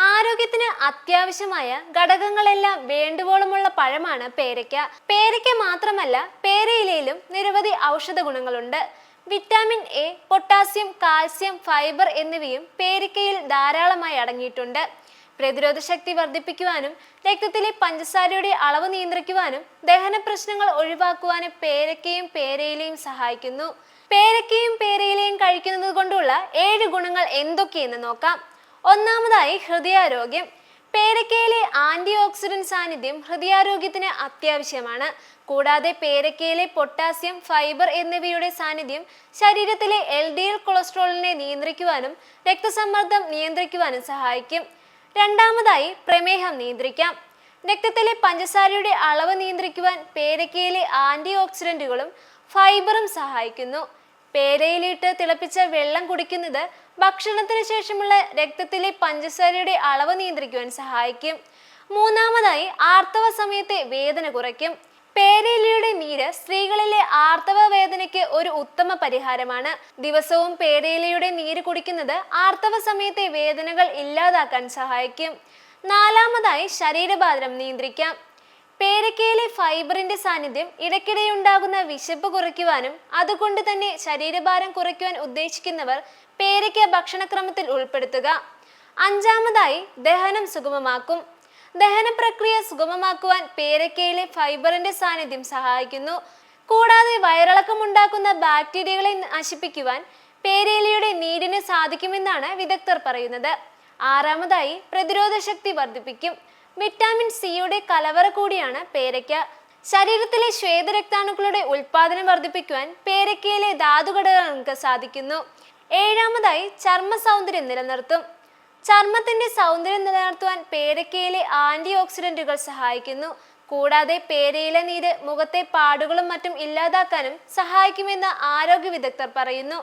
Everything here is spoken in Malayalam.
ആരോഗ്യത്തിന് അത്യാവശ്യമായ ഘടകങ്ങളെല്ലാം വേണ്ടുവോളമുള്ള പഴമാണ് പേരയ്ക്ക. പേരയ്ക്ക മാത്രമല്ല, പേരയിലയിലും നിരവധി ഔഷധ ഗുണങ്ങളുണ്ട്. Vitamin A, potassium, calcium, fibre എന്നിവയും പേരയ്ക്കയിൽ ധാരാളമായി അടങ്ങിയിട്ടുണ്ട്. പ്രതിരോധ ശക്തി വർദ്ധിപ്പിക്കുവാനും രക്തത്തിലെ പഞ്ചസാരയുടെ അളവ് നിയന്ത്രിക്കുവാനും ദഹന പ്രശ്നങ്ങൾ ഒഴിവാക്കുവാനും പേരയ്ക്കയും പേരയിലയും സഹായിക്കുന്നു. പേരയ്ക്കയും പേരയിലയും കഴിക്കുന്നത് കൊണ്ടുള്ള 7 ഗുണങ്ങൾ എന്തൊക്കെയെന്ന് നോക്കാം. ഒന്നാമതായി, ഹൃദയാരോഗ്യം. പേരയ്ക്കയിലെ ആന്റി ഓക്സിഡന്റ് സാന്നിധ്യം ഹൃദയാരോഗ്യത്തിന് അത്യാവശ്യമാണ്. കൂടാതെ പേരയ്ക്കയിലെ പൊട്ടാസ്യം, ഫൈബർ എന്നിവയുടെ സാന്നിധ്യം ശരീരത്തിലെ LDL കൊളസ്ട്രോളിനെ നിയന്ത്രിക്കുവാനും രക്തസമ്മർദ്ദം നിയന്ത്രിക്കുവാനും സഹായിക്കും. രണ്ടാമതായി, പ്രമേഹം നിയന്ത്രിക്കാം. രക്തത്തിലെ പഞ്ചസാരയുടെ അളവ് നിയന്ത്രിക്കുവാൻ പേരയ്ക്കയിലെ ആന്റി ഓക്സിഡന്റുകളും ഫൈബറും സഹായിക്കുന്നു. പേരയിലിട്ട് തിളപ്പിച്ച വെള്ളം കുടിക്കുന്നത് ഭക്ഷണത്തിന് ശേഷമുള്ള രക്തത്തിലെ പഞ്ചസാരയുടെ അളവ് നിയന്ത്രിക്കുവാൻ സഹായിക്കും. മൂന്നാമതായി, ആർത്തവ സമയത്തെ വേദന കുറയ്ക്കും. പേരയിലയുടെ നീര് സ്ത്രീകളിലെ ആർത്തവ വേദനയ്ക്ക് ഒരു ഉത്തമ പരിഹാരമാണ്. ദിവസവും പേരയിലയുടെ നീര് കുടിക്കുന്നത് ആർത്തവ സമയത്തെ വേദനകൾ ഇല്ലാതാക്കാൻ സഹായിക്കും. നാലാമതായി, ശരീരഭാരം നിയന്ത്രിക്കാം. പേരയ്ക്കയിലെ ഫൈബറിന്റെ സാന്നിധ്യം ഇടയ്ക്കിടെയുണ്ടാകുന്ന വിശപ്പ് കുറയ്ക്കുവാനും അതുകൊണ്ട് തന്നെ ശരീരഭാരം കുറയ്ക്കുവാൻ ഉദ്ദേശിക്കുന്നവർ പേരയ്ക്ക ഭക്ഷണക്രമത്തിൽ ഉൾപ്പെടുത്തുക. അഞ്ചാമതായി, ദഹനം സുഗമമാക്കും. ദഹന പ്രക്രിയ സുഗമമാക്കുവാൻ പേരയ്ക്കയിലെ ഫൈബറിന്റെ സാന്നിധ്യം സഹായിക്കുന്നു. കൂടാതെ വയറിളക്കമുണ്ടാക്കുന്ന ബാക്ടീരിയകളെ നശിപ്പിക്കുവാൻ പേരയിലയുടെ നീരിന് സാധിക്കുമെന്നാണ് വിദഗ്ധർ പറയുന്നത്. ആറാമതായി, പ്രതിരോധ ശക്തി വർദ്ധിപ്പിക്കും. വിറ്റാമിൻ സിയുടെ കലവറ കൂടിയാണ് പേരയ്ക്ക. ശരീരത്തിലെ ശ്വേതരക്താണുക്കളുടെ ഉൽപാദനം വർദ്ധിപ്പിക്കുവാൻ പേരയ്ക്കയിലെ ധാതുഘടകങ്ങൾക്ക് സാധിക്കുന്നു. ഏഴാമതായി, ചർമ്മ സൗന്ദര്യം നിലനിർത്തും. ചർമ്മത്തിന്റെ സൗന്ദര്യം നിലനിർത്തുവാൻ പേരയ്ക്കയിലെ ആന്റി ഓക്സിഡന്റുകൾ സഹായിക്കുന്നു. കൂടാതെ പേരയില നീര് മുഖത്തെ പാടുകളും മറ്റും ഇല്ലാതാക്കാനും സഹായിക്കുമെന്ന് ആരോഗ്യ വിദഗ്ധർ പറയുന്നു.